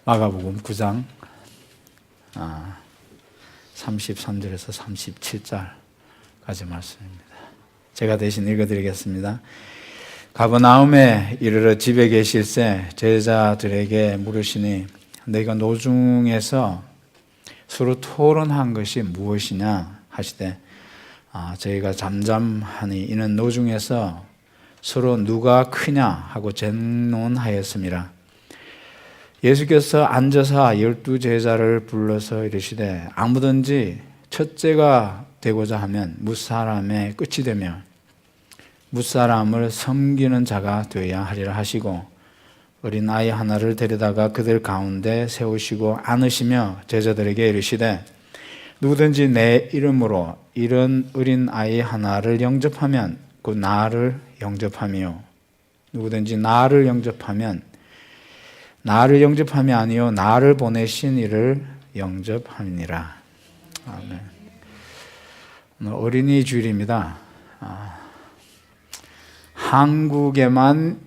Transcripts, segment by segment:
마가복음 9장 33절에서 37절까지 말씀입니다. 제가 대신 읽어드리겠습니다. 가버나움에 이르러 집에 계실새 제자들에게 물으시니 너희가 노중에서 서로 토론한 것이 무엇이냐 하시되 저희가 잠잠하니 이는 노중에서 서로 누가 크냐 하고 쟁론하였습니다. 예수께서 앉아서 12 제자를 불러서 이르시되 아무든지 첫째가 되고자 하면 무사람의 끝이 되며 무사람을 섬기는 자가 되어야 하리라 하시고 어린아이 하나를 데려다가 그들 가운데 세우시고 안으시며 제자들에게 이르시되 누구든지 내 이름으로 이런 어린아이 하나를 영접하면 곧 나를 영접하며 누구든지 나를 영접하면 나를 영접함이 아니요 나를 보내신 이를 영접함이니라. 아멘. 오늘 어린이 주일입니다. 한국에만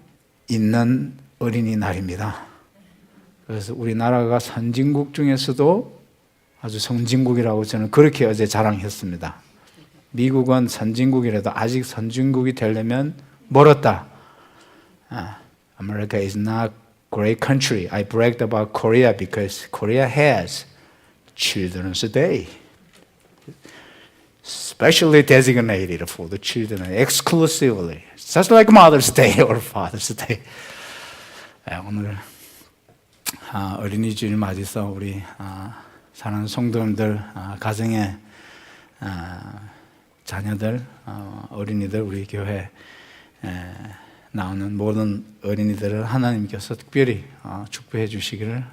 있는 어린이날입니다. 그래서 우리나라가 선진국 중에서도 아주 선진국이라고 저는 그렇게 어제 자랑했습니다. 미국은 선진국이라도 아직 선진국이 되려면 멀었다. America is not great country. I bragged about Korea because Korea has Children's Day, specially designated for the children, exclusively, just like Mother's Day or Father's Day. 오늘 어린이 주일 맞이해서 우리 사랑하는 성도님들, 가정의 자녀들, 어린이들, 우리 교회 나오는 모든 어린이들을 하나님께서 특별히 축복해 주시기를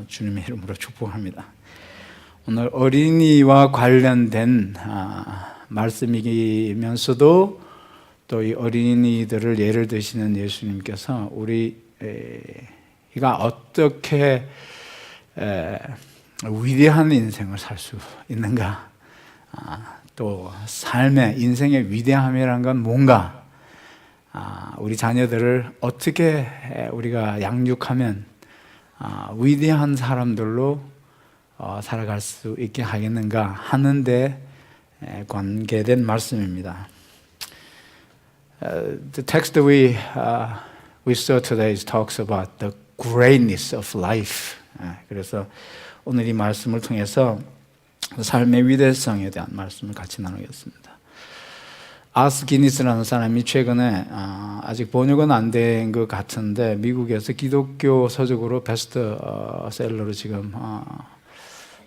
주님의 이름으로 축복합니다. 오늘 어린이와 관련된 말씀이면서도 또 이 어린이들을 예를 드시는 예수님께서 우리가 어떻게 위대한 인생을 살 수 있는가, 또 삶의 인생의 위대함이란 건 뭔가, 우리 자녀들을 어떻게 우리가 양육하면 위대한 사람들로 살아갈 수 있게 하겠는가 하는데 관계된 말씀입니다. The text we saw today talks about the greatness of life. 그래서 오늘 이 말씀을 통해서 삶의 위대성에 대한 말씀을 같이 나누겠습니다. 아스 기니스라는 사람이 최근에 아직 번역은 안 된 것 같은데 미국에서 기독교 서적으로 베스트셀러로 지금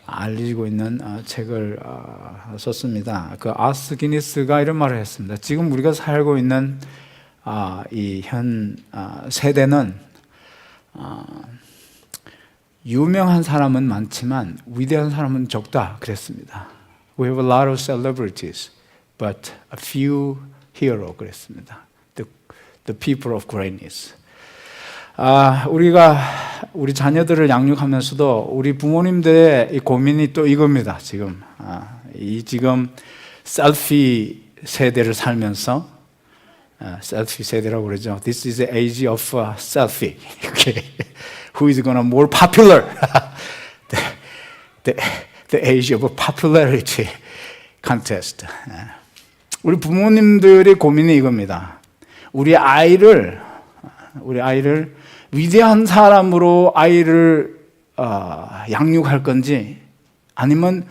알리고 있는 책을 썼습니다. 그 아스 기니스가 이런 말을 했습니다. 지금 우리가 살고 있는 이 현 세대는 유명한 사람은 많지만 위대한 사람은 적다 그랬습니다. We have a lot of celebrities, but a few hero 그랬습니다. The people of greatness. 우리가 우리 자녀들을 양육하면서도 우리 부모님들의 이 고민이 또 이겁니다. 지금 지금 셀피 세대를 살면서 셀피 세대라고 그러죠. This is the age of selfie. Who is gonna more popular? the age of popularity contest. 우리 부모님들의 고민이 이겁니다. 우리 아이를 위대한 사람으로 아이를 양육할 건지 아니면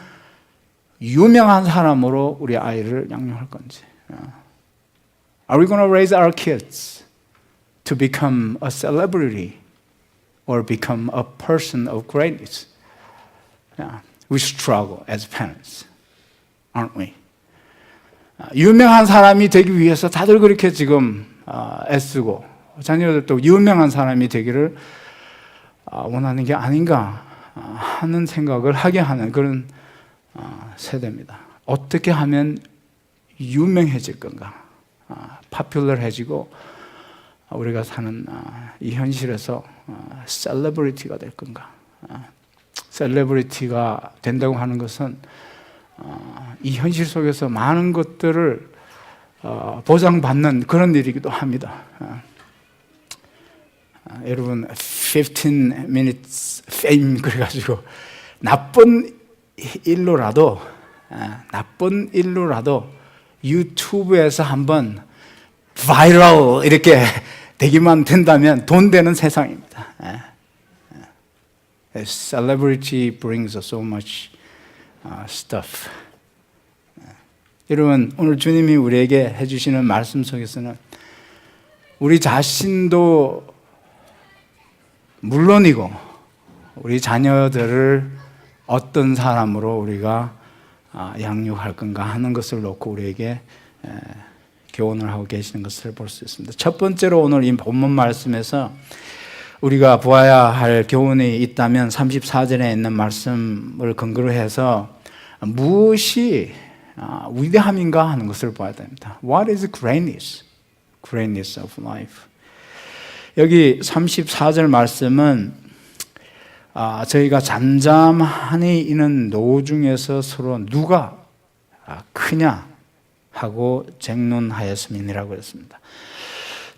유명한 사람으로 우리 아이를 양육할 건지. Are we going to raise our kids to become a celebrity or become a person of greatness? We struggle as parents, aren't we? 유명한 사람이 되기 위해서 다들 그렇게 지금 애쓰고 자녀들도 유명한 사람이 되기를 원하는 게 아닌가 하는 생각을 하게 하는 그런 세대입니다. 어떻게 하면 유명해질 건가, 파퓰러해지고 우리가 사는 이 현실에서 셀레브리티가 될 건가. 셀레브리티가 된다고 하는 것은 이 현실 속에서 많은 것들을 보장받는 그런 일이기도 합니다. 여러분 15 minutes fame 그래가지고 나쁜 일로라도 유튜브에서 한번 바이럴 이렇게 되기만 된다면 돈 되는 세상입니다. Celebrity brings so much stuff. 여러분 오늘 주님이 우리에게 해주시는 말씀 속에서는 우리 자신도 물론이고 우리 자녀들을 어떤 사람으로 우리가 양육할 건가 하는 것을 놓고 우리에게 교훈을 하고 계시는 것을 볼 수 있습니다. 첫 번째로 오늘 이 본문 말씀에서 우리가 보아야 할 교훈이 있다면 34절에 있는 말씀을 근거로 해서 무엇이 위대함인가 하는 것을 봐야 됩니다. What is greatness? Greatness of life. 여기 34절 말씀은 저희가 잠잠하니 이는 노중에서 서로 누가 크냐 하고 쟁론하였음이니라고 했습니다.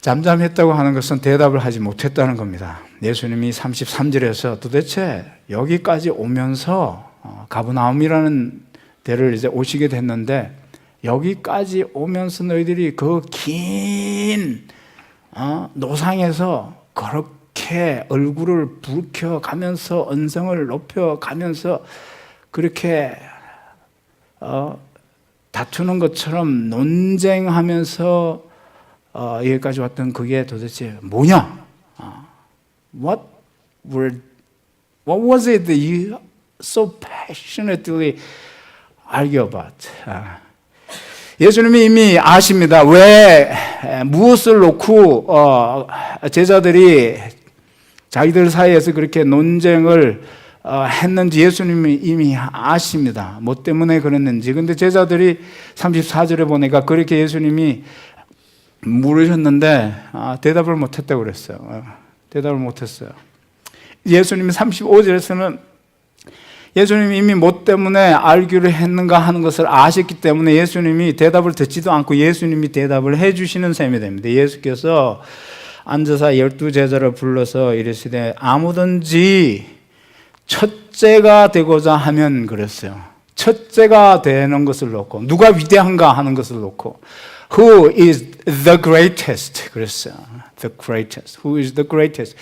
잠잠했다고 하는 것은 대답을 하지 못했다는 겁니다. 예수님이 33절에서 도대체 여기까지 오면서 가버나움이라는 데를 이제 오시게 됐는데 여기까지 오면서 너희들이 그 긴 노상에서 그렇게 얼굴을 붉혀가면서 언성을 높여가면서 그렇게 다투는 것처럼 논쟁하면서 여기까지 왔던 그게 도대체 뭐냐? What was it that you so passionately argue about? 예수님이 이미 아십니다. 왜 무엇을 놓고 제자들이 자기들 사이에서 그렇게 논쟁을 했는지 예수님이 이미 아십니다. 뭐 때문에 그랬는지. 근데 제자들이 34절에 보니까 그렇게 예수님이 물으셨는데 대답을 못했다고 그랬어요. 대답을 못했어요. 예수님이 35절에서는 예수님이 이미 뭐 때문에 알기를 했는가 하는 것을 아셨기 때문에 예수님이 대답을 듣지도 않고 예수님이 대답을 해주시는 셈이 됩니다. 예수께서 앉아서 12제자를 불러서 이르시되 아무든지 첫째가 되고자 하면 그랬어요. 첫째가 되는 것을 놓고 누가 위대한가 하는 것을 놓고 Who is the greatest? 그랬어요. The greatest. Who is the greatest?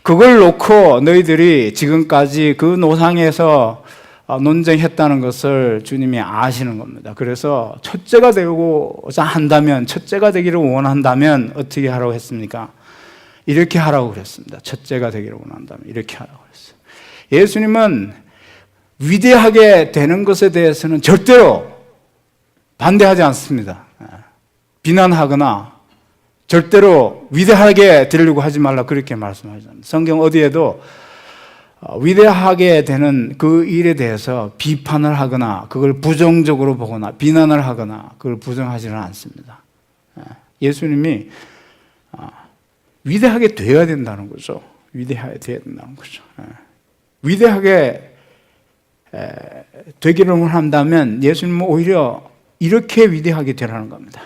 그걸 놓고 너희들이 지금까지 그 노상에서 논쟁했다는 것을 주님이 아시는 겁니다. 그래서 첫째가 되고자 한다면, 첫째가 되기를 원한다면 어떻게 하라고 했습니까? 이렇게 하라고 그랬습니다. 첫째가 되기를 원한다면 이렇게 하라고 그랬어요. 예수님은 위대하게 되는 것에 대해서는 절대로 반대하지 않습니다. 비난하거나 절대로 위대하게 되려고 하지 말라 그렇게 말씀하셨습니다. 성경 어디에도 위대하게 되는 그 일에 대해서 비판을 하거나 그걸 부정적으로 보거나 비난을 하거나 그걸 부정하지는 않습니다. 예수님이 위대하게 되어야 된다는 거죠. 위대하게 되어야 된다는 거죠. 위대하게 되기를 원한다면 예수님은 오히려 이렇게 위대하게 되라는 겁니다.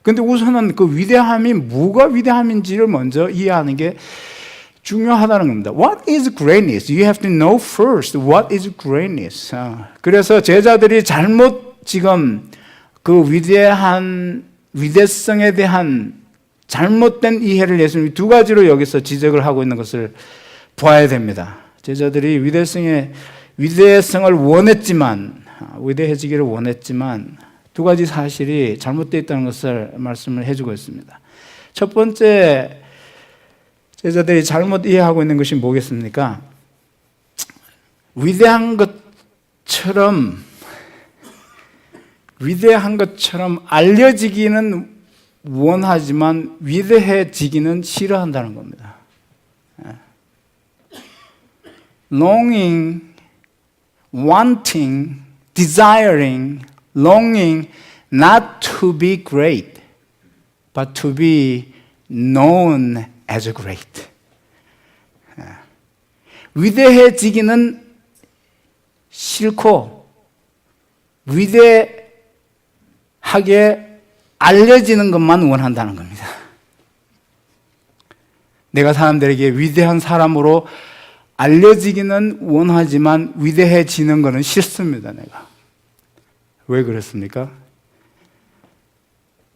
근데 우선은 그 위대함이 뭐가 위대함인지를 먼저 이해하는 게 중요하다는 겁니다. What is greatness? You have to know first what is greatness. 그래서 제자들이 잘못 지금 그 위대성에 대한 잘못된 이해를 예수님이 두 가지로 여기서 지적을 하고 있는 것을 봐야 됩니다. 제자들이 위대성을 원했지만, 위대해지기를 원했지만 두 가지 사실이 잘못되어 있다는 것을 말씀을 해주고 있습니다. 첫 번째, 제자들이 잘못 이해하고 있는 것이 뭐겠습니까? 위대한 것처럼 알려지기는 원하지만 위대해지기는 싫어한다는 겁니다. Longing, wanting, desiring, longing not to be great, but to be known as great. 위대해지기는 싫고 위대하게 알려지는 것만 원한다는 겁니다. 내가 사람들에게 위대한 사람으로 알려지기는 원하지만 위대해지는 것은 싫습니다, 내가. 왜 그렇습니까?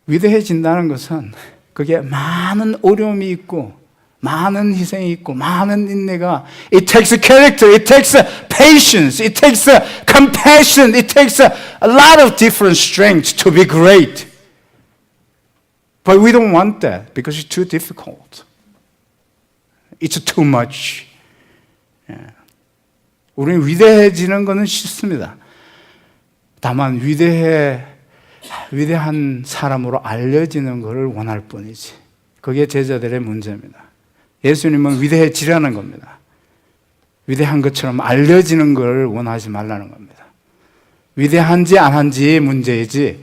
위대해진다는 것은 그게 많은 어려움이 있고 많은 희생이 있고 많은 인내가 It takes character, it takes patience, it takes compassion, it takes a lot of different strengths to be great. But we don't want that because it's too difficult. It's too much. 우리는 위대해지는 것은 싫습니다. 다만 위대한 사람으로 알려지는 것을 원할 뿐이지. 그게 제자들의 문제입니다. 예수님은 위대해지라는 겁니다. 위대한 것처럼 알려지는 걸 원하지 말라는 겁니다. 위대한지 안 한지의 문제이지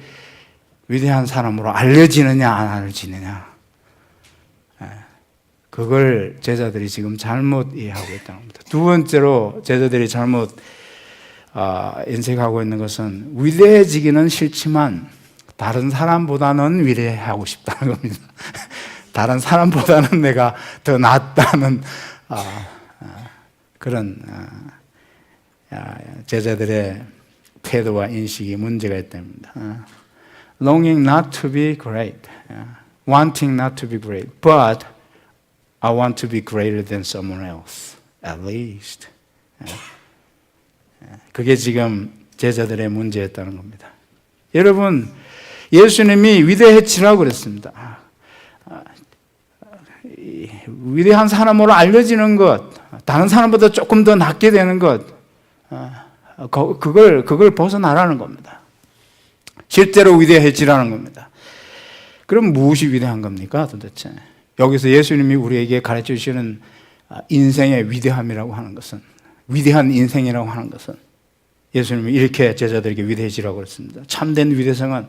위대한 사람으로 알려지느냐 안 알려지느냐, 그걸 제자들이 지금 잘못 이해하고 있다는 겁니다. 두 번째로 제자들이 잘못 인식하고 있는 것은 위대해지기는 싫지만 다른 사람보다는 위대하고 싶다는 겁니다. 다른 사람보다는 내가 더 낫다는 그런 제자들의 태도와 인식이 문제가 있답니다. Longing not to be great, wanting not to be great, but I want to be greater than someone else, at least. 그게 지금 제자들의 문제였다는 겁니다. 여러분, 예수님이 위대해지라고 그랬습니다. 위대한 사람으로 알려지는 것, 다른 사람보다 조금 더 낫게 되는 것, 그걸 벗어나라는 겁니다. 실제로 위대해지라는 겁니다. 그럼 무엇이 위대한 겁니까, 도대체? 여기서 예수님이 우리에게 가르쳐 주시는 인생의 위대함이라고 하는 것은, 위대한 인생이라고 하는 것은, 예수님이 이렇게 제자들에게 위대해지라고 그랬습니다. 참된 위대성은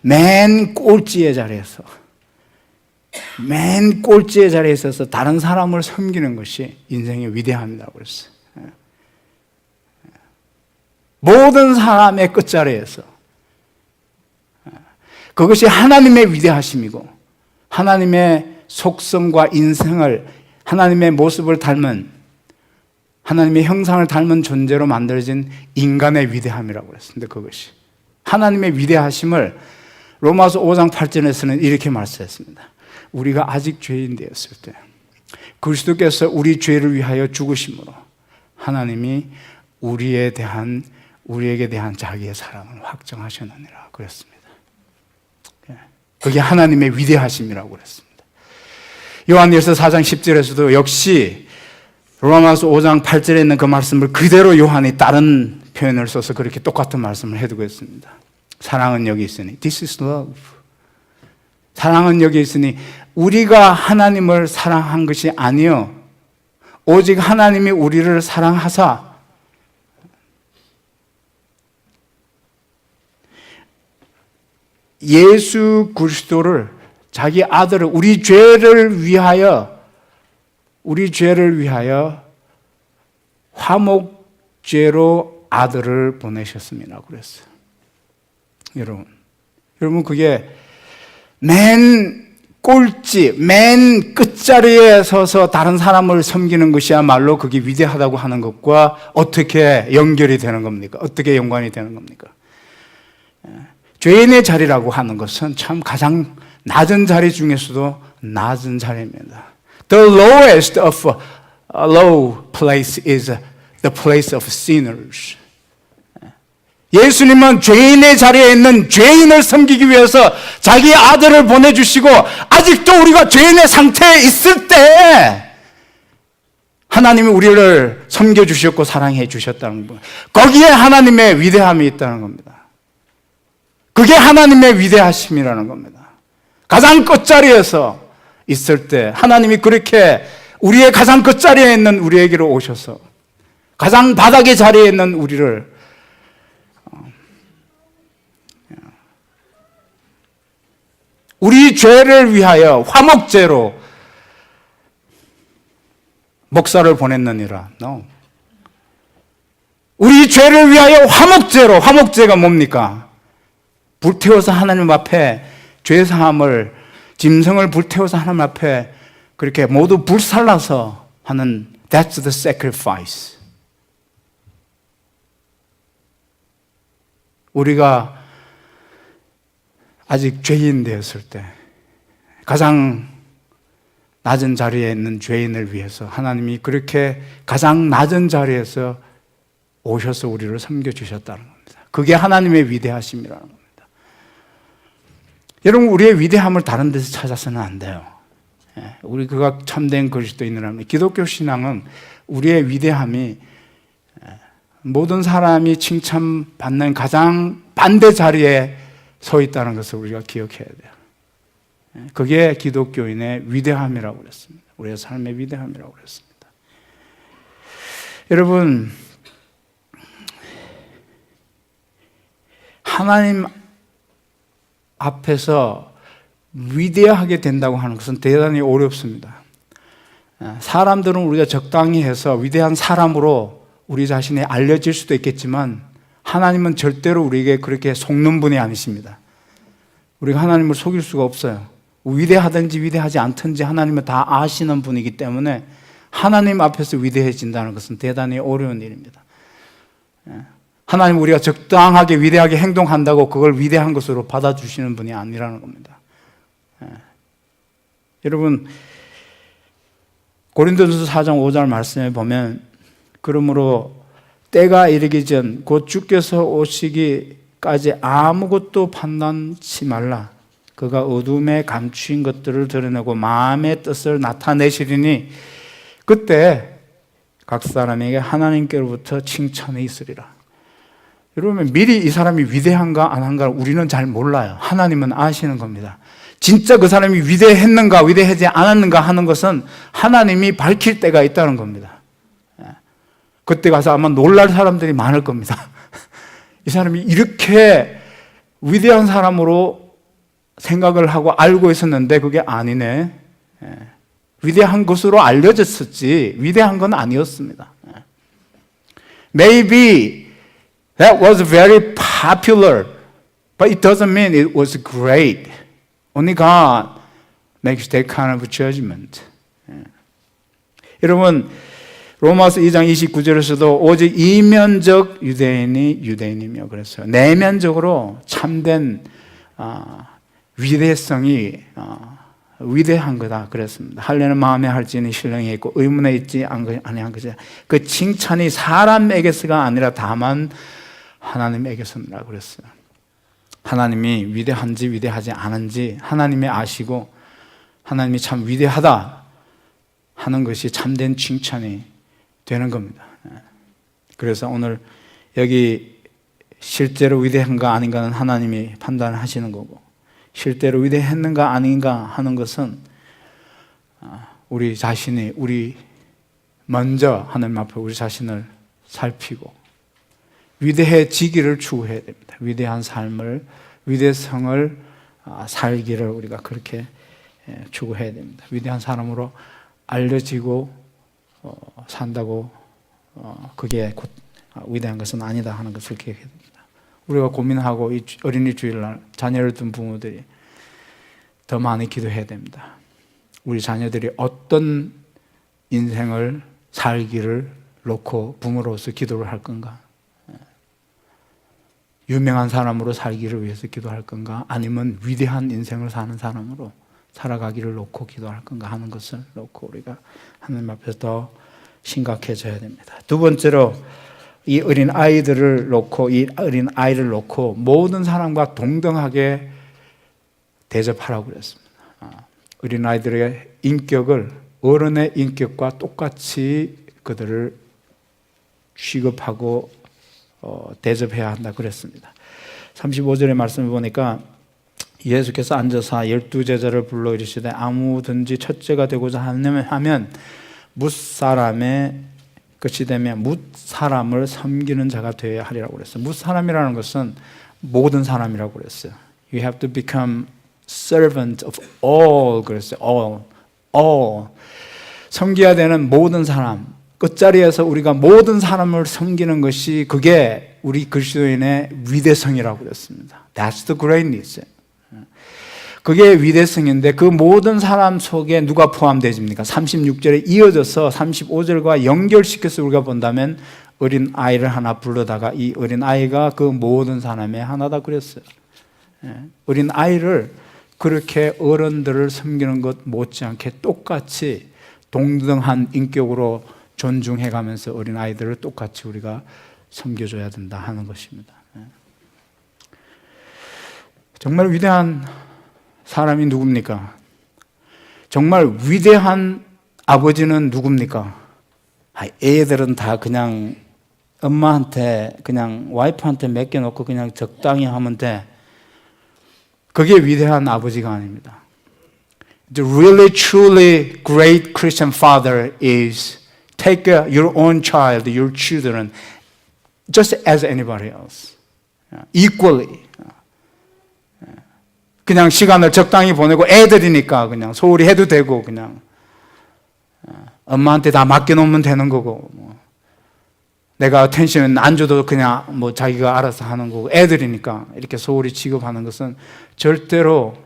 맨 꼴찌의 자리에서 있어서 다른 사람을 섬기는 것이 인생의 위대함이라고 그랬어요. 모든 사람의 끝자리에서. 그것이 하나님의 위대하심이고 하나님의 속성과 인생을, 하나님의 모습을 닮은, 하나님의 형상을 닮은 존재로 만들어진 인간의 위대함이라고 그랬습니다. 그것이 하나님의 위대하심을 로마서 5장 8절에서는 이렇게 말씀했습니다. 우리가 아직 죄인 되었을 때 그리스도께서 우리 죄를 위하여 죽으심으로 하나님이 우리에게 대한 자기의 사랑을 확정하셨느니라 그랬습니다. 그게 하나님의 위대하심이라고 그랬습니다. 요한일서 4장 10절에서도 역시 로마서 5장 8절에 있는 그 말씀을 그대로 요한이 다른 표현을 써서 그렇게 똑같은 말씀을 해두고 있습니다. 사랑은 여기 있으니, This is love. 사랑은 여기 있으니 우리가 하나님을 사랑한 것이 아니요 오직 하나님이 우리를 사랑하사 예수 그리스도를, 자기 아들을, 우리 죄를 위하여 화목죄로 아들을 보내셨습니다. 그랬어요. 여러분 그게 맨 꼴찌, 맨 끝자리에 서서 다른 사람을 섬기는 것이야말로 그게 위대하다고 하는 것과 어떻게 연결이 되는 겁니까? 어떻게 연관이 되는 겁니까? 죄인의 자리라고 하는 것은 참 가장 낮은 자리 중에서도 낮은 자리입니다. The lowest of low place is the place of sinners. 예수님은 죄인의 자리에 있는 죄인을 섬기기 위해서 자기 아들을 보내주시고 아직도 우리가 죄인의 상태에 있을 때 하나님이 우리를 섬겨주셨고 사랑해 주셨다는 것, 거기에 하나님의 위대함이 있다는 겁니다. 그게 하나님의 위대하심이라는 겁니다. 가장 끝자리에서 있을 때 하나님이 그렇게 우리의 가장 끝자리에 있는 우리에게로 오셔서 가장 바닥의 자리에 있는 우리를 우리 죄를 위하여 화목제로 목사를 보냈느니라. No. 우리 죄를 위하여 화목제로, 화목제가 뭡니까? 불태워서 하나님 앞에 죄사함을, 짐승을 불태워서 하나님 앞에 그렇게 모두 불살라서 하는 That's the sacrifice. 우리가 아직 죄인 되었을 때 가장 낮은 자리에 있는 죄인을 위해서 하나님이 그렇게 가장 낮은 자리에서 오셔서 우리를 섬겨주셨다는 겁니다. 그게 하나님의 위대하심이라는 겁니다. 여러분, 우리의 위대함을 다른 데서 찾아서는 안 돼요. 우리 그가 참된 그리스도인이라면, 기독교 신앙은 우리의 위대함이 모든 사람이 칭찬받는 가장 반대 자리에 서 있다는 것을 우리가 기억해야 돼요. 그게 기독교인의 위대함이라고 그랬습니다. 우리의 삶의 위대함이라고 그랬습니다. 여러분, 하나님 앞에서 위대하게 된다고 하는 것은 대단히 어렵습니다. 사람들은 우리가 적당히 해서 위대한 사람으로 우리 자신이 알려질 수도 있겠지만 하나님은 절대로 우리에게 그렇게 속는 분이 아니십니다. 우리가 하나님을 속일 수가 없어요. 위대하든지 위대하지 않든지 하나님은 다 아시는 분이기 때문에 하나님 앞에서 위대해진다는 것은 대단히 어려운 일입니다. 하나님, 우리가 적당하게 위대하게 행동한다고 그걸 위대한 것으로 받아주시는 분이 아니라는 겁니다. 여러분, 고린도전서 4장 5절 말씀에 보면, 그러므로 때가 이르기 전 곧 주께서 오시기까지 아무것도 판단치 말라. 그가 어둠에 감추인 것들을 드러내고 마음의 뜻을 나타내시리니 그때 각 사람에게 하나님께로부터 칭찬이 있으리라. 여러분, 미리 이 사람이 위대한가 안 한가 우리는 잘 몰라요. 하나님은 아시는 겁니다. 진짜 그 사람이 위대했는가 위대하지 않았는가 하는 것은 하나님이 밝힐 때가 있다는 겁니다. 그때 가서 아마 놀랄 사람들이 많을 겁니다. 이 사람이 이렇게 위대한 사람으로 생각을 하고 알고 있었는데 그게 아니네. 위대한 것으로 알려졌었지 위대한 건 아니었습니다. Maybe that was very popular, but it doesn't mean it was great. Only God makes that kind of judgment. 여러분, 로마서 2장 29절에서도 오직 이면적 유대인이 유대인이며 그랬어요. 내면적으로 참된 위대성이 위대한 거다 그랬습니다. 하려는 마음에 할지는 신령이 있고 의문에 있지 아니한 것이다. 그 칭찬이 사람에게서가 아니라 다만 하나님에게서라 그랬어요. 하나님이 위대한지 위대하지 않은지 하나님이 아시고 하나님이 참 위대하다 하는 것이 참된 칭찬이 되는 겁니다. 그래서 오늘 여기 실제로 위대한가 아닌가는 하나님이 판단하시는 거고 실제로 위대했는가 아닌가 하는 것은 우리 자신이 먼저 하나님 앞에 우리 자신을 살피고 위대해지기를 추구해야 됩니다. 위대한 삶을, 위대성을 살기를 우리가 그렇게 추구해야 됩니다. 위대한 사람으로 알려지고 산다고 그게 곧 위대한 것은 아니다 하는 것을 기억해야 됩니다. 우리가 고민하고 이 어린이 주일날 자녀를 둔 부모들이 더 많이 기도해야 됩니다. 우리 자녀들이 어떤 인생을 살기를 놓고 부모로서 기도를 할 건가? 유명한 사람으로 살기를 위해서 기도할 건가? 아니면 위대한 인생을 사는 사람으로 살아가기를 놓고 기도할 건가 하는 것을 놓고 우리가 하나님 앞에서 더 심각해져야 됩니다. 두 번째로 이 어린 아이들을 놓고 모든 사람과 동등하게 대접하라고 그랬습니다. 어린 아이들의 인격을 어른의 인격과 똑같이 그들을 취급하고 대접해야 한다 그랬습니다. 35절의 말씀을 보니까 예수께서 앉아서 12제자를 불러 이르시되 아무든지 첫째가 되고자 하면 뭇사람의 끝이 되면 뭇사람을 섬기는 자가 되어야 하리라고 그랬어요. 뭇사람이라는 것은 모든 사람이라고 그랬어요. You have to become servant of all 그랬어요. all. 섬겨야 되는 모든 사람. 끝자리에서 우리가 모든 사람을 섬기는 것이 그게 우리 그리스도인의 위대성이라고 그랬습니다. That's the greatness. 그게 위대성인데 그 모든 사람 속에 누가 포함되집니까? 36절에 이어져서 35절과 연결시켜서 우리가 본다면 어린 아이를 하나 불러다가 이 어린 아이가 그 모든 사람의 하나다 그랬어요. 어린 아이를 그렇게 어른들을 섬기는 것 못지않게 똑같이 동등한 인격으로 존중해 가면서 어린 아이들을 똑같이 우리가 섬겨줘야 된다 하는 것입니다. 정말 위대한 사람이 누굽니까? 정말 위대한 아버지는 누굽니까? 애들은 다 그냥 엄마한테 그냥 와이프한테 맡겨놓고 그냥 적당히 하면 돼. 그게 위대한 아버지가 아닙니다. The really truly great Christian father is take your own child, your children just as anybody else. Equally. 그냥 시간을 적당히 보내고 애들이니까 그냥 소홀히 해도 되고 그냥 엄마한테 다 맡겨놓으면 되는 거고 내가 텐션 안 줘도 그냥 뭐 자기가 알아서 하는 거고 애들이니까 이렇게 소홀히 취급하는 것은 절대로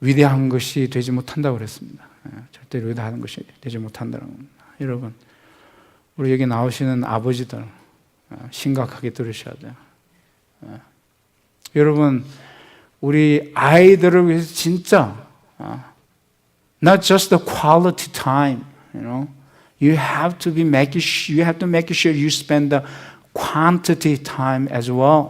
위대한 것이 되지 못한다고 그랬습니다. 절대로 위대한 것이 되지 못한다는 겁니다. 여러분, 우리 여기 나오시는 아버지들 심각하게 들으셔야 돼요. 여러분, 우리 아이들을 위해서 진짜 not just the quality time, you have to make sure you spend the quantity time as well.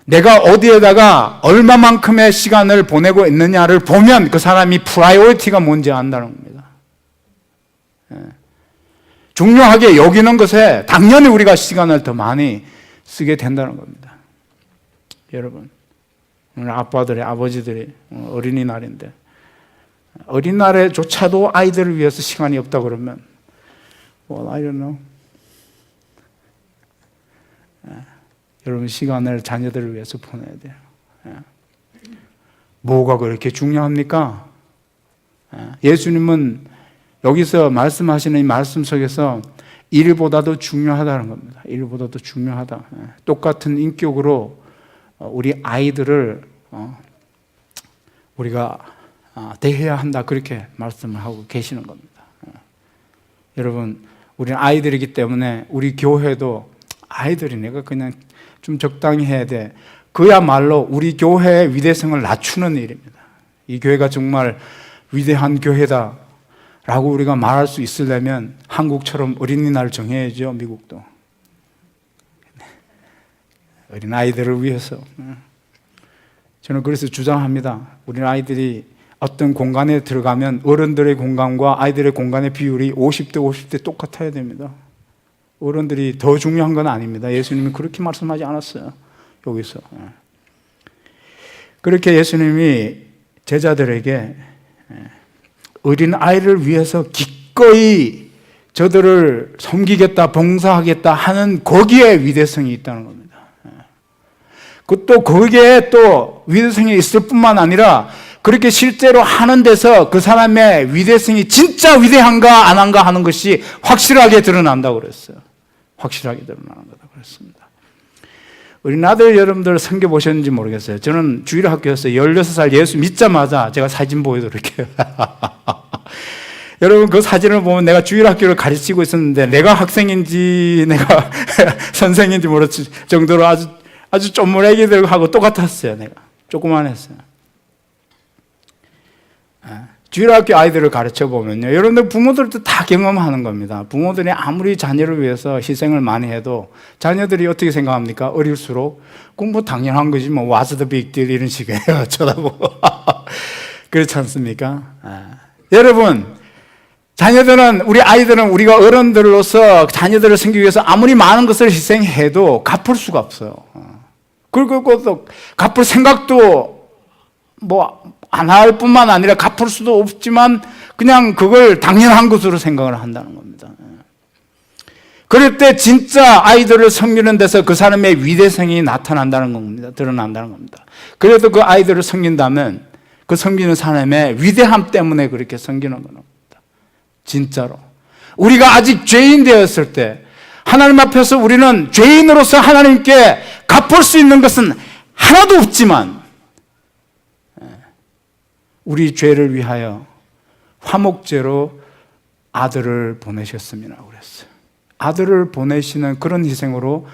내가 어디에다가 얼마만큼의 시간을 보내고 있느냐를 보면 그 사람이 프라이오리티가 뭔지 안다는 겁니다. 중요하게 여기는 것에 당연히 우리가 시간을 더 많이 쓰게 된다는 겁니다. 여러분, 오늘 아빠들이, 아버지들이 어린이날인데 어린이날에조차도 아이들을 위해서 시간이 없다 그러면 well, I don't know. 여러분, 시간을 자녀들을 위해서 보내야 돼요. 뭐가 그렇게 중요합니까? 예수님은 여기서 말씀하시는 이 말씀 속에서 일보다도 중요하다는 겁니다. 일보다도 중요하다. 똑같은 인격으로 우리 아이들을 우리가 대해야 한다, 그렇게 말씀을 하고 계시는 겁니다. 여러분, 우리는 아이들이기 때문에 우리 교회도 아이들이 내가 그냥 좀 적당히 해야 돼. 그야말로 우리 교회의 위대성을 낮추는 일입니다. 이 교회가 정말 위대한 교회다 라고 우리가 말할 수 있으려면 한국처럼 어린이날 정해야죠. 미국도 어린 아이들을 위해서. 저는 그래서 주장합니다. 우리 아이들이 어떤 공간에 들어가면 어른들의 공간과 아이들의 공간의 비율이 50대 50대 똑같아야 됩니다. 어른들이 더 중요한 건 아닙니다. 예수님이 그렇게 말씀하지 않았어요. 여기서. 그렇게 예수님이 제자들에게 어린 아이를 위해서 기꺼이 저들을 섬기겠다, 봉사하겠다 하는 거기에 위대성이 있다는 겁니다. 또 거기에 또 위대성이 있을 뿐만 아니라 그렇게 실제로 하는 데서 그 사람의 위대성이 진짜 위대한가 안 한가 하는 것이 확실하게 드러난다고 그랬어요. 확실하게 드러나는 거다 그랬습니다. 우리 아들 여러분들 섬겨 보셨는지 모르겠어요. 저는 주일학교에서 16살 예수 믿자마자 제가 사진 보여드릴게요. 여러분, 그 사진을 보면 내가 주일학교를 가르치고 있었는데 내가 학생인지 내가 선생인지 모를 정도로 아주 쪼물애기들하고 똑같았어요. 내가 조그만했어요. 주일학교 아이들을 가르쳐 보면요, 여러분들 부모들도 다 경험하는 겁니다. 부모들이 아무리 자녀를 위해서 희생을 많이 해도 자녀들이 어떻게 생각합니까? 어릴수록 공부 당연한 거지 뭐 what's the big deal 이런 식이에요. 쳐다보고 그렇지 않습니까? 여러분, 자녀들은, 우리 아이들은 우리가 어른들로서 자녀들을 섬기기 위해서 아무리 많은 것을 희생해도 갚을 수가 없어요. 그리고 또 갚을 생각도 뭐 안 할 뿐만 아니라 갚을 수도 없지만 그냥 그걸 당연한 것으로 생각을 한다는 겁니다. 그럴 때 진짜 아이들을 섬기는 데서 그 사람의 위대성이 나타난다는 겁니다. 드러난다는 겁니다. 그래도 그 아이들을 섬긴다면 그 섬기는 사람의 위대함 때문에 그렇게 섬기는 겁니다. 진짜로. 우리가 아직 죄인 되었을 때 하나님 앞에서 우리는 죄인으로서 하나님께 갚을 수 있는 것은 하나도 없지만 우리 죄를 위하여 화목제로 아들을 보내셨습니다 그랬어요. 아들을 보내시는 그런 희생으로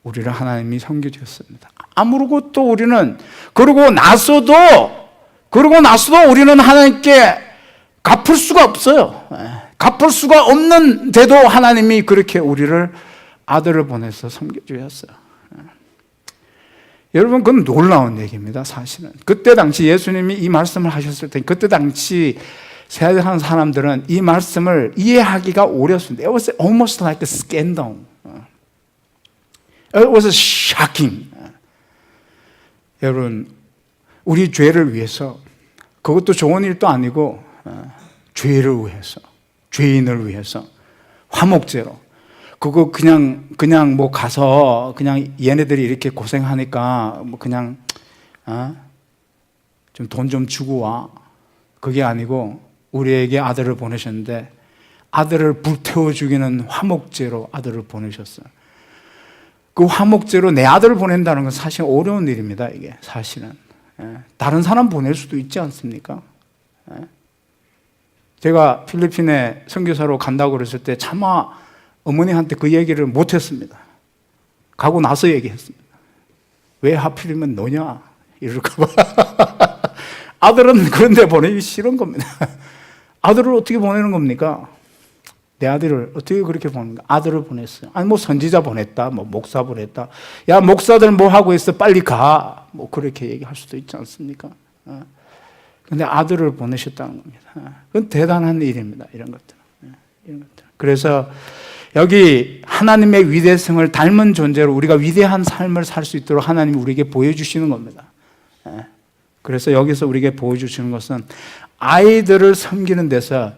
우리를 하나님이 섬겨주셨습니다. 아무것도 우리는 그러고 나서도 우리는 하나님께 갚을 수가 없어요. 갚을 수가 없는데도 하나님이 그렇게 우리를 아들을 보내서 섬겨주셨어요. 여러분, 그건 놀라운 얘기입니다, 사실은. 그때 당시 예수님이 이 말씀을 하셨을 때, 그때 당시 세상의 사람들은 이 말씀을 이해하기가 어렵습니다. It was almost like a scandal. It was shocking. 여러분, 우리 죄를 위해서, 그것도 좋은 일도 아니고, 죄를 위해서, 죄인을 위해서, 화목제로, 그거 그냥 뭐 가서 그냥 얘네들이 이렇게 고생하니까 뭐 그냥 좀 돈 좀 주고 와. 그게 아니고 우리에게 아들을 보내셨는데 아들을 불태워 죽이는 화목제로 아들을 보내셨어요. 그 화목제로 내 아들을 보낸다는 건 사실 어려운 일입니다. 이게 사실은 다른 사람 보낼 수도 있지 않습니까? 제가 필리핀에 선교사로 간다고 그랬을 때 차마 어머니한테 그 얘기를 못했습니다. 가고 나서 얘기했습니다. 왜 하필이면 너냐? 이럴까봐. 아들은 그런 데 보내기 싫은 겁니다. 아들을 어떻게 보내는 겁니까? 내 아들을 어떻게 그렇게 보는가? 아들을 보냈어요. 아니, 뭐 선지자 보냈다, 뭐 목사 보냈다. 야, 목사들 뭐 하고 있어? 빨리 가. 뭐 그렇게 얘기할 수도 있지 않습니까? 근데 아들을 보내셨다는 겁니다. 그건 대단한 일입니다. 이런 것들. 이런 것들. 그래서 여기 하나님의 위대성을 닮은 존재로 우리가 위대한 삶을 살 수 있도록 하나님이 우리에게 보여주시는 겁니다. 그래서 여기서 우리에게 보여주시는 것은 아이들을 섬기는 데서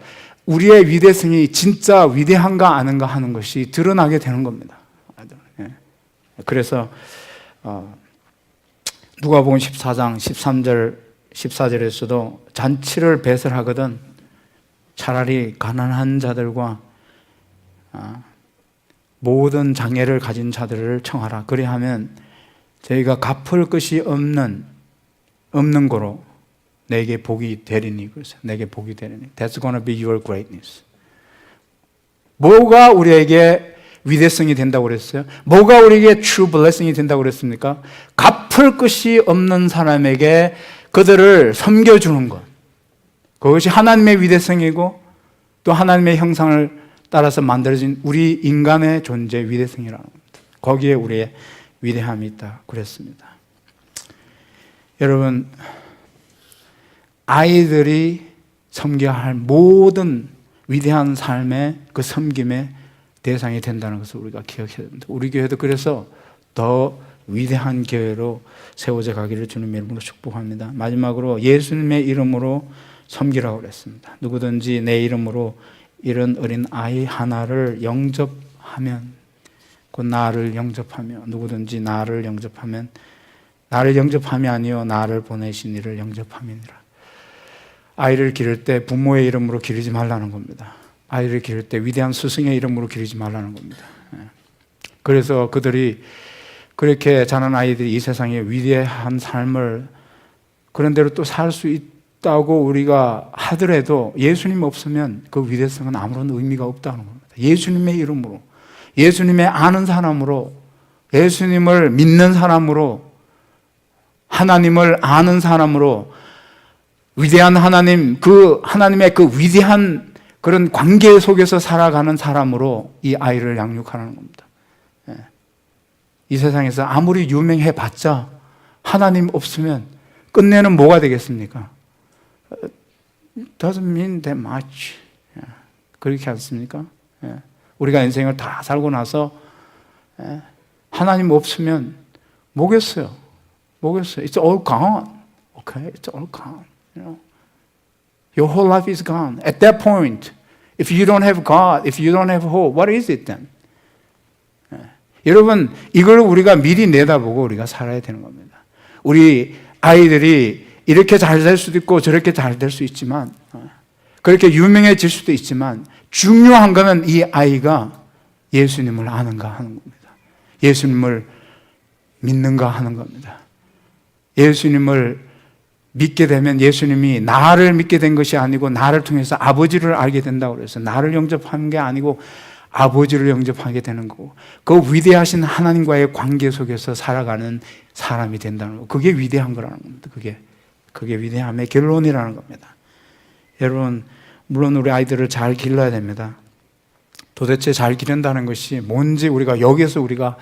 우리의 위대성이 진짜 위대한가 아닌가 하는 것이 드러나게 되는 겁니다. 그래서 누가복음 14장 13절 14절에서도 잔치를 배설하거든 차라리 가난한 자들과 모든 장애를 가진 자들을 청하라. 그리하면 저희가 갚을 것이 없는 거로 내게 복이 되리니. 그래서 내게 복이 되리니. That's gonna be your greatness. 뭐가 우리에게 위대성이 된다고 그랬어요? 뭐가 우리에게 true blessing이 된다고 그랬습니까? 갚을 것이 없는 사람에게 그들을 섬겨주는 것. 그것이 하나님의 위대성이고 또 하나님의 형상을 따라서 만들어진 우리 인간의 존재 위대성이라는 겁니다. 거기에 우리의 위대함이 있다 그랬습니다. 여러분, 아이들이 섬겨야 할 모든 위대한 삶의 그 섬김의 대상이 된다는 것을 우리가 기억해야 됩니다. 우리 교회도 그래서 더 위대한 교회로 세워져 가기를 주님의 이름으로 축복합니다. 마지막으로 예수님의 이름으로 섬기라고 그랬습니다. 누구든지 내 이름으로 이런 어린 아이 하나를 영접하면, 곧 나를 영접하며, 누구든지 나를 영접하면, 나를 영접함이 아니요 나를 보내신 이를 영접함이니라. 아이를 기를 때 부모의 이름으로 기르지 말라는 겁니다. 아이를 기를 때 위대한 스승의 이름으로 기르지 말라는 겁니다. 그래서 그들이 그렇게 자란 아이들이 이 세상에 위대한 삶을 그런 대로 또 살 수 있다고 우리가 하더라도 예수님 없으면 그 위대성은 아무런 의미가 없다는 겁니다. 예수님의 이름으로, 예수님의 아는 사람으로, 예수님을 믿는 사람으로, 하나님을 아는 사람으로, 위대한 하나님, 그 하나님의 그 위대한 그런 관계 속에서 살아가는 사람으로 이 아이를 양육하는 겁니다. 이 세상에서 아무리 유명해봤자 하나님 없으면 끝내는 뭐가 되겠습니까? Doesn't mean that much. 그렇지 않습니까? 우리가 인생을 다 살고 나서 하나님 없으면 뭐겠어요? It's all gone. Okay, it's all gone. Your whole life is gone. At that point, if you don't have God, if you don't have hope, what is it then? 여러분, 이걸 우리가 미리 내다보고 우리가 살아야 되는 겁니다. 우리 아이들이 이렇게 잘 될 수도 있고 저렇게 잘 될 수 있지만, 그렇게 유명해질 수도 있지만, 중요한 것은 이 아이가 예수님을 아는가 하는 겁니다. 예수님을 믿는가 하는 겁니다. 예수님을 믿게 되면 예수님이 나를 믿게 된 것이 아니고 나를 통해서 아버지를 알게 된다고 그래서 나를 영접하는 게 아니고 아버지를 영접하게 되는 거고, 그 위대하신 하나님과의 관계 속에서 살아가는 사람이 된다는 거, 그게 위대한 거라는 겁니다. 그게 위대함의 결론이라는 겁니다. 여러분, 물론 우리 아이들을 잘 길러야 됩니다. 도대체 잘 기른다는 것이 뭔지 여기서 우리가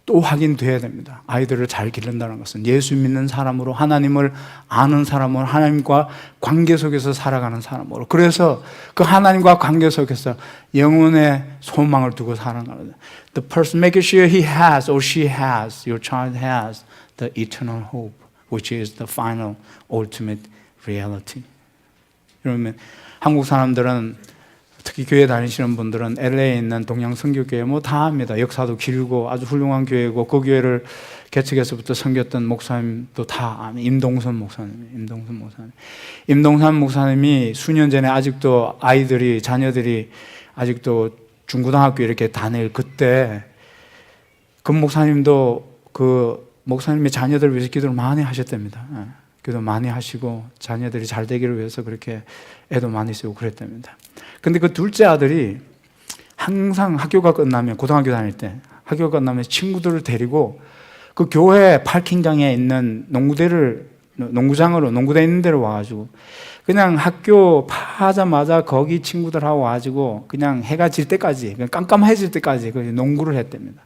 또 확인돼야 됩니다. 아이들을 잘 기른다는 것은 예수 믿는 사람으로, 하나님을 아는 사람으로, 하나님과 관계 속에서 살아가는 사람으로, 그래서 그 하나님과 관계 속에서 영혼의 소망을 두고 살아가는, The person, make sure he has or she has, your child has the eternal hope, which is the final ultimate reality. 그러면 한국 사람들은, 특히 교회 다니시는 분들은 LA에 있는 동양선교교회 다 압니다. 역사도 길고 아주 훌륭한 교회고, 그 교회를 개척에서부터 섬겼던 목사님도 다 압니다. 임동선 목사님이 수년 전에 아직도 자녀들이 아직도 중고등학교 이렇게 다닐 그때, 그 목사님도 그 목사님의 자녀들을 위해서 기도를 많이 하셨답니다. 기도 많이 하시고 자녀들이 잘 되기를 위해서 그렇게 애도 많이 쓰고 그랬답니다. 근데 그 둘째 아들이 항상 학교가 끝나면, 고등학교 다닐 때 학교가 끝나면 친구들을 데리고 그 교회 파킹장에 있는 농구장으로 있는 데로 와가지고 그냥 학교 파자마자 거기 친구들하고 와가지고 그냥 해가 질 때까지, 그냥 깜깜해질 때까지 농구를 했답니다.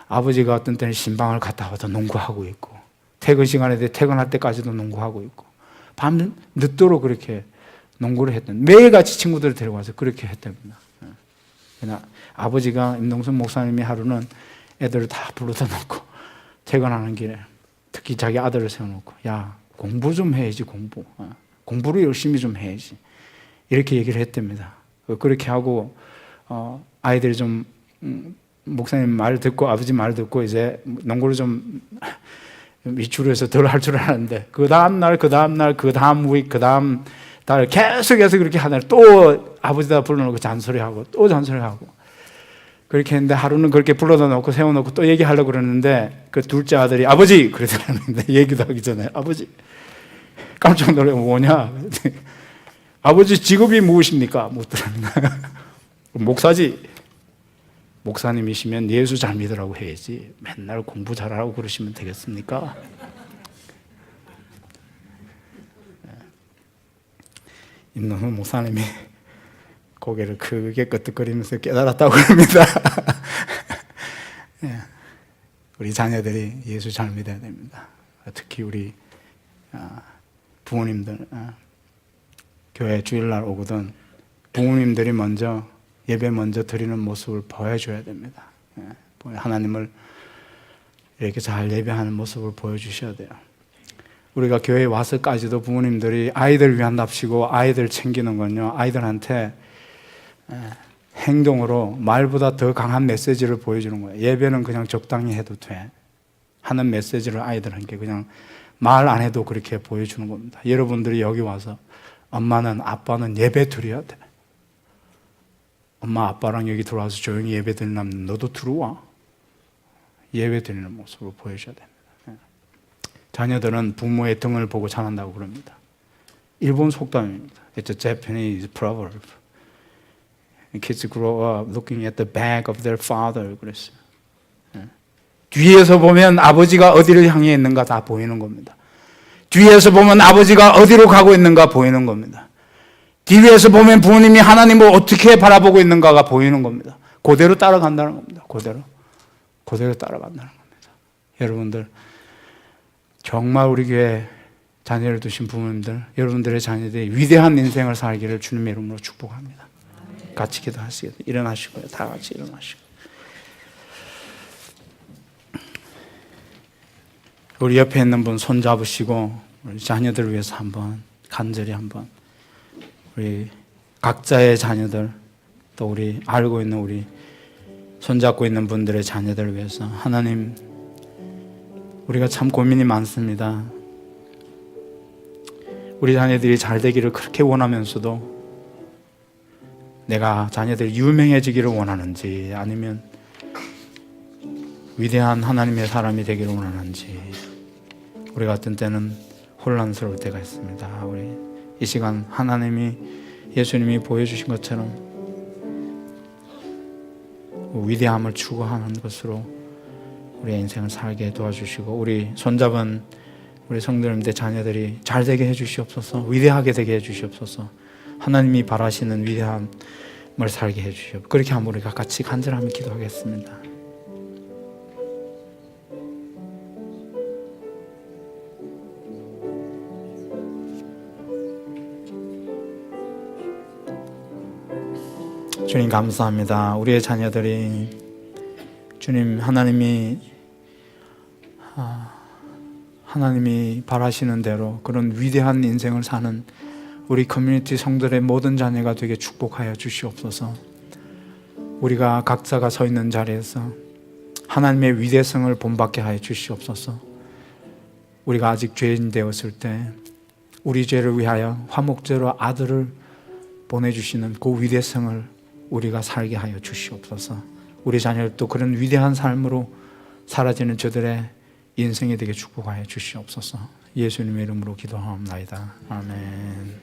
아버지가 어떤 때는 신방을 갔다 와서 농구하고 있고, 퇴근 시간에 퇴근할 때까지도 농구하고 있고, 밤 늦도록 그렇게 농구를 했던, 매일같이 친구들을 데려가서 그렇게 했답니다. 그냥 아버지가, 임동선 목사님이 하루는 애들을 다 불러다 놓고 퇴근하는 길에 특히 자기 아들을 세워놓고, 야, 공부 좀 해야지, 공부를 열심히 좀 해야지, 이렇게 얘기를 했답니다. 그렇게 하고 아이들이 좀 목사님 말 듣고, 아버지 말 듣고 이제 농구를 좀 위주로해서 덜 할 줄 알았는데, 그 다음 위크, 그 다음 달 계속해서 그렇게 하다가 또 아버지다 불러놓고 잔소리하고 또 잔소리하고 그렇게 했는데, 하루는 그렇게 불러다 놓고 세워놓고 또 얘기하려고 그러는데, 그 둘째 아들이 아버지! 그러더라는데, 얘기도 하기 전에 아버지! 깜짝 놀라고, 뭐냐? 아버지 직업이 무엇입니까? 묻더라는 거야. 목사지. 목사님이시면 예수 잘 믿으라고 해야지 맨날 공부 잘하라고 그러시면 되겠습니까? 임동선 목사님이 고개를 크게 끄덕거리면서 깨달았다고 합니다. 우리 자녀들이 예수 잘 믿어야 됩니다. 특히 우리 부모님들, 교회 주일날 오거든 부모님들이 먼저 예배 먼저 드리는 모습을 보여줘야 됩니다. 하나님을 이렇게 잘 예배하는 모습을 보여주셔야 돼요. 우리가 교회에 와서까지도 부모님들이 아이들 위한답시고 아이들 챙기는 건요, 아이들한테 행동으로 말보다 더 강한 메시지를 보여주는 거예요. 예배는 그냥 적당히 해도 돼 하는 메시지를 아이들한테 그냥 말 안 해도 그렇게 보여주는 겁니다. 여러분들이 여기 와서 엄마는, 아빠는 예배 드려야 돼. 엄마 아빠랑 여기 들어와서 조용히 예배 드리려면 너도 들어와. 예배 드리는 모습을 보여줘야 됩니다. 자녀들은 부모의 등을 보고 자란다고 그럽니다. 일본 속담입니다. It's a Japanese proverb. Kids grow up looking at the back of their father. 그랬어요. 뒤에서 보면 아버지가 어디를 향해 있는가 다 보이는 겁니다. 뒤에서 보면 아버지가 어디로 가고 있는가 보이는 겁니다. 뒤에서 보면 부모님이 하나님을 어떻게 바라보고 있는가가 보이는 겁니다. 그대로 따라간다는 겁니다. 그대로 따라간다는 겁니다. 여러분들, 정말 우리 교회 자녀를 두신 부모님들, 여러분들의 자녀들이 위대한 인생을 살기를 주님의 이름으로 축복합니다. 같이 기도하시겠습니다. 일어나시고요. 다 같이 일어나시고. 우리 옆에 있는 분 손 잡으시고 우리 자녀들을 위해서 한번 간절히 한번, 우리 각자의 자녀들, 또 우리 알고 있는 우리 손잡고 있는 분들의 자녀들을 위해서, 하나님, 우리가 참 고민이 많습니다. 우리 자녀들이 잘 되기를 그렇게 원하면서도 내가 자녀들이 유명해지기를 원하는지, 아니면 위대한 하나님의 사람이 되기를 원하는지, 우리가 어떤 때는 혼란스러울 때가 있습니다. 우리 이 시간 하나님이 예수님이 보여주신 것처럼 위대함을 추구하는 것으로 우리의 인생을 살게 도와주시고, 우리 손잡은 우리 성도님들 자녀들이 잘 되게 해주시옵소서. 위대하게 되게 해주시옵소서. 하나님이 바라시는 위대함을 살게 해주시옵소서. 그렇게 한번 우리가 같이 간절하게 기도하겠습니다. 주님 감사합니다. 우리의 자녀들이 주님 하나님이 바라시는 대로 그런 위대한 인생을 사는 우리 커뮤니티 성도들의 모든 자녀가 되게 축복하여 주시옵소서. 우리가 각자가 서 있는 자리에서 하나님의 위대성을 본받게 하여 주시옵소서. 우리가 아직 죄인 되었을 때 우리 죄를 위하여 화목제로 아들을 보내주시는 그 위대성을 우리가 살게 하여 주시옵소서. 우리 자녀들도 그런 위대한 삶으로 사라지는 저들의 인생이 되게 축복하여 주시옵소서. 예수님의 이름으로 기도하옵나이다. 아멘.